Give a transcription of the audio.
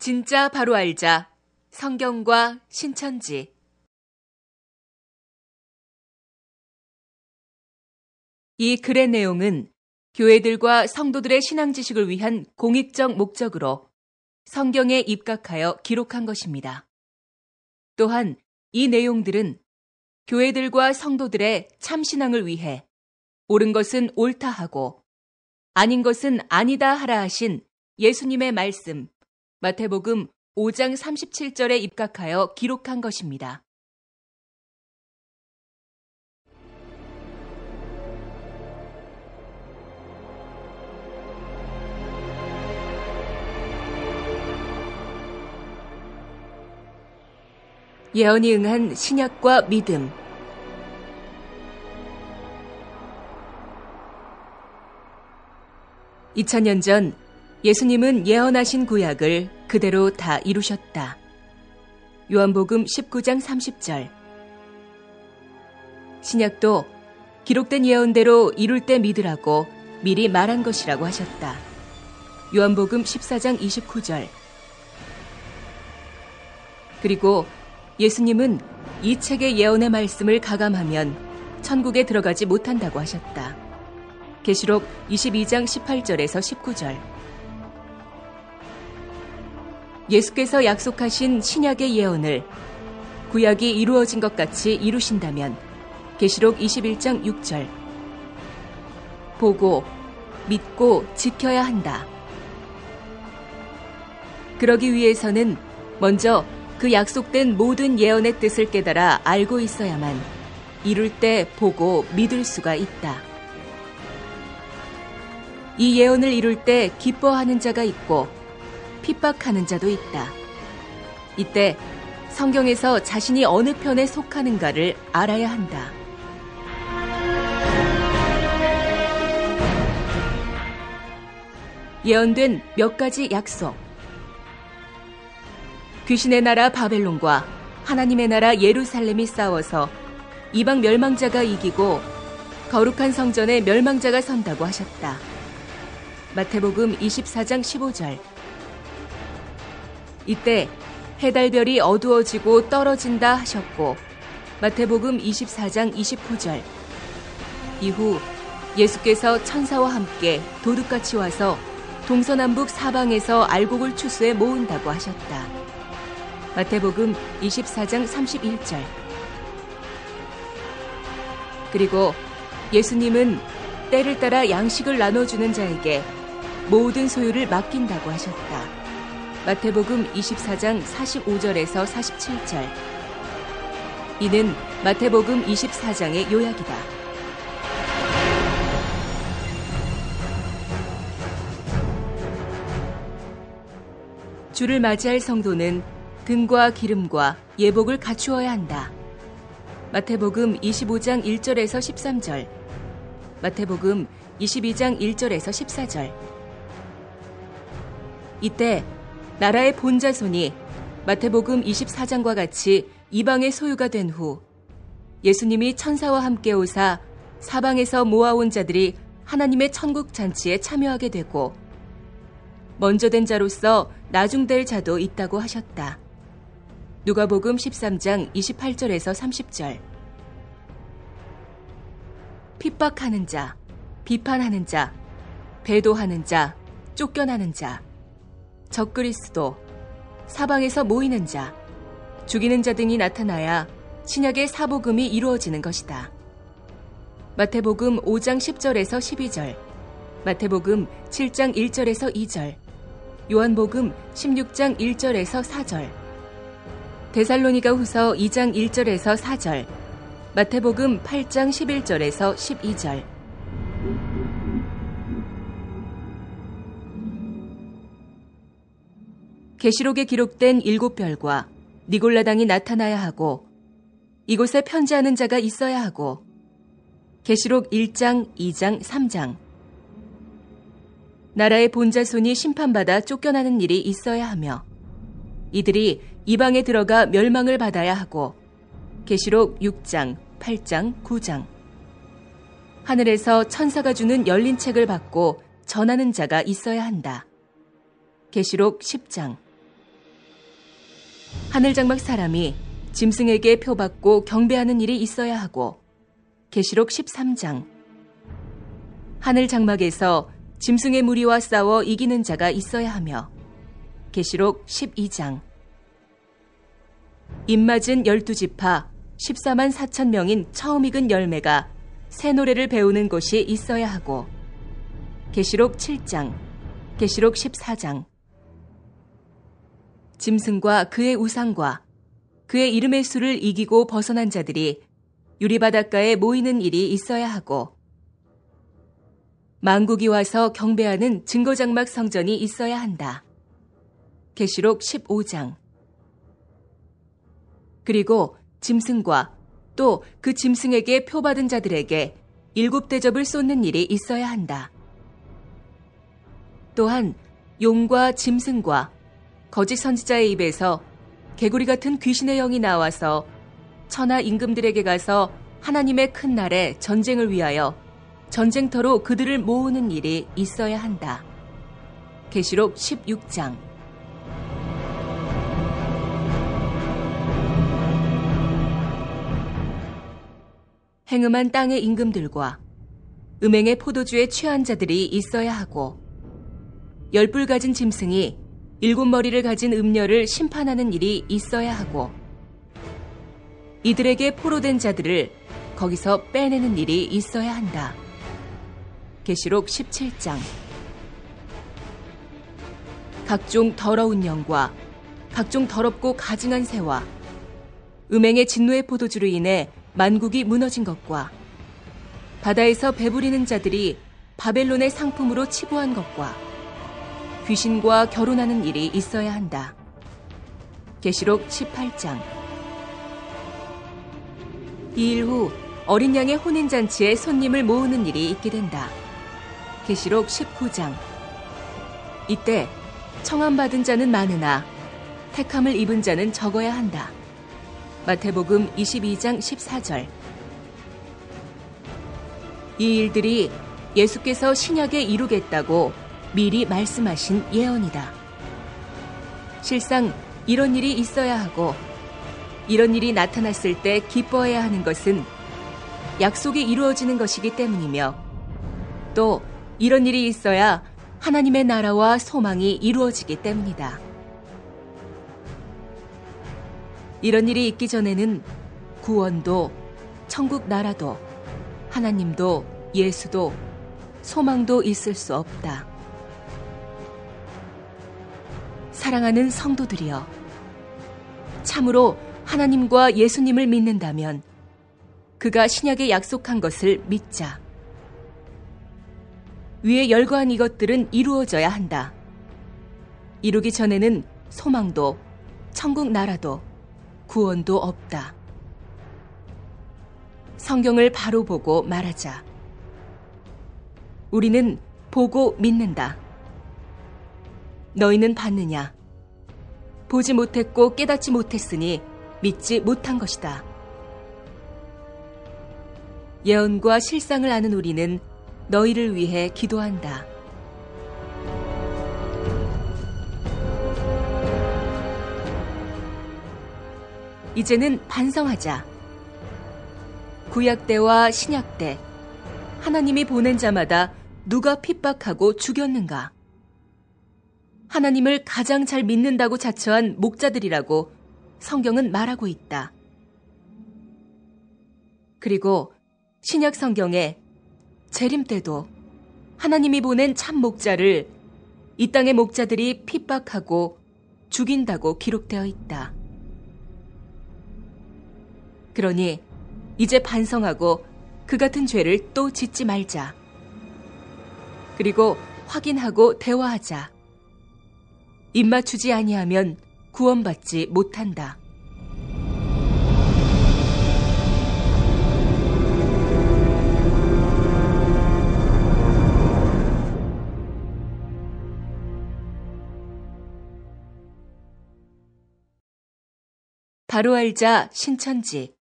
진짜 바로 알자. 성경과 신천지. 이 글의 내용은 교회들과 성도들의 신앙 지식을 위한 공익적 목적으로 성경에 입각하여 기록한 것입니다. 또한 이 내용들은 교회들과 성도들의 참신앙을 위해 옳은 것은 옳다 하고 아닌 것은 아니다 하라 하신 예수님의 말씀, 마태복음 5장 37절에 입각하여 기록한 것입니다. 예언이 응한 신약과 믿음. (2000년) 전 예수님은 예언하신 구약을 그대로 다 이루셨다. 요한복음 19장 30절. 신약도 기록된 예언대로 이룰 때 믿으라고 미리 말한 것이라고 하셨다. 요한복음 14장 29절. 그리고 예수님은 이 책의 예언의 말씀을 가감하면 천국에 들어가지 못한다고 하셨다. 계시록 22장 18절에서 19절. 예수께서 약속하신 신약의 예언을 구약이 이루어진 것 같이 이루신다면 계시록 21장 6절. 보고, 믿고 지켜야 한다. 그러기 위해서는 먼저 그 약속된 모든 예언의 뜻을 깨달아 알고 있어야만 이룰 때 보고 믿을 수가 있다. 이 예언을 이룰 때 기뻐하는 자가 있고 핍박하는 자도 있다. 이때 성경에서 자신이 어느 편에 속하는가를 알아야 한다. 예언된 몇 가지 약속. 귀신의 나라 바벨론과 하나님의 나라 예루살렘이 싸워서 이방 멸망자가 이기고 거룩한 성전에 멸망자가 선다고 하셨다. 마태복음 24장 15절. 이때 해달별이 어두워지고 떨어진다 하셨고 마태복음 24장 29절. 이후 예수께서 천사와 함께 도둑같이 와서 동서남북 사방에서 알곡을 추수해 모은다고 하셨다. 마태복음 24장 31절. 그리고 예수님은 때를 따라 양식을 나눠주는 자에게 모든 소유를 맡긴다고 하셨다. 마태복음 24장 45절에서 47절. 이는 마태복음 24장의 요약이다. 주를 맞이할 성도는 등과 기름과 예복을 갖추어야 한다. 마태복음 25장 1절에서 13절, 마태복음 22장 1절에서 14절. 이때 나라의 본자손이 마태복음 24장과 같이 이방의 소유가 된 후 예수님이 천사와 함께 오사 사방에서 모아온 자들이 하나님의 천국 잔치에 참여하게 되고 먼저 된 자로서 나중될 자도 있다고 하셨다. 누가복음 13장 28절에서 30절. 핍박하는 자, 비판하는 자, 배도하는 자, 쫓겨나는 자, 적그리스도, 사방에서 모이는 자, 죽이는 자 등이 나타나야 신약의 사복음이 이루어지는 것이다. 마태복음 5장 10절에서 12절, 마태복음 7장 1절에서 2절, 요한복음 16장 1절에서 4절, 데살로니가 후서 2장 1절에서 4절, 마태복음 8장 11절에서 12절. 계시록에 기록된 7별과 니골라당이 나타나야 하고 이곳에 편지하는 자가 있어야 하고 계시록 1장, 2장, 3장. 나라의 본자손이 심판받아 쫓겨나는 일이 있어야 하며 이들이 이방에 들어가 멸망을 받아야 하고 계시록 6장, 8장, 9장. 하늘에서 천사가 주는 열린 책을 받고 전하는 자가 있어야 한다. 계시록 10장. 하늘장막 사람이 짐승에게 표받고 경배하는 일이 있어야 하고 계시록 13장 하늘장막에서 짐승의 무리와 싸워 이기는 자가 있어야 하며 계시록 12장 입맞은 12지파 14만 4천 명인 처음 익은 열매가 새 노래를 배우는 곳이 있어야 하고 계시록 7장 계시록 14장 짐승과 그의 우상과 그의 이름의 수를 이기고 벗어난 자들이 유리바닷가에 모이는 일이 있어야 하고 만국이 와서 경배하는 증거장막 성전이 있어야 한다. 계시록 15장 그리고 짐승과 또 그 짐승에게 표받은 자들에게 7대접을 쏟는 일이 있어야 한다. 또한 용과 짐승과 거짓 선지자의 입에서 개구리 같은 귀신의 영이 나와서 천하 임금들에게 가서 하나님의 큰 날에 전쟁을 위하여 전쟁터로 그들을 모으는 일이 있어야 한다. 계시록 16장 행음한 땅의 임금들과 음행의 포도주에 취한 자들이 있어야 하고 10뿔 가진 짐승이 7머리를 가진 음녀를 심판하는 일이 있어야 하고 이들에게 포로된 자들을 거기서 빼내는 일이 있어야 한다. 계시록 17장 각종 더러운 영과 각종 더럽고 가증한 새와 음행의 진노의 포도주로 인해 만국이 무너진 것과 바다에서 배부리는 자들이 바벨론의 상품으로 치부한 것과 귀신과 결혼하는 일이 있어야 한다. 계시록 18장 이 일 후 어린 양의 혼인잔치에 손님을 모으는 일이 있게 된다. 계시록 19장 이때 청함받은 자는 많으나 택함을 입은 자는 적어야 한다. 마태복음 22장 14절 이 일들이 예수께서 신약에 이루겠다고 미리 말씀하신 예언이다. 실상 이런 일이 있어야 하고 이런 일이 나타났을 때 기뻐해야 하는 것은 약속이 이루어지는 것이기 때문이며 또 이런 일이 있어야 하나님의 나라와 소망이 이루어지기 때문이다. 이런 일이 있기 전에는 구원도 천국 나라도 하나님도 예수도 소망도 있을 수 없다. 사랑하는 성도들이여, 참으로 하나님과 예수님을 믿는다면 그가 신약에 약속한 것을 믿자. 위에 열거한 이것들은 이루어져야 한다. 이루기 전에는 소망도 천국 나라도 구원도 없다. 성경을 바로 보고 말하자. 우리는 보고 믿는다. 너희는 봤느냐? 보지 못했고 깨닫지 못했으니 믿지 못한 것이다. 예언과 실상을 아는 우리는 너희를 위해 기도한다. 이제는 반성하자. 구약 때와 신약 때 하나님이 보낸 자마다 누가 핍박하고 죽였는가? 하나님을 가장 잘 믿는다고 자처한 목자들이라고 성경은 말하고 있다. 그리고 신약 성경에 재림 때도 하나님이 보낸 참 목자를 이 땅의 목자들이 핍박하고 죽인다고 기록되어 있다. 그러니 이제 반성하고 그 같은 죄를 또 짓지 말자. 그리고 확인하고 대화하자. 입맞추지 아니하면 구원받지 못한다. 바로 알자 신천지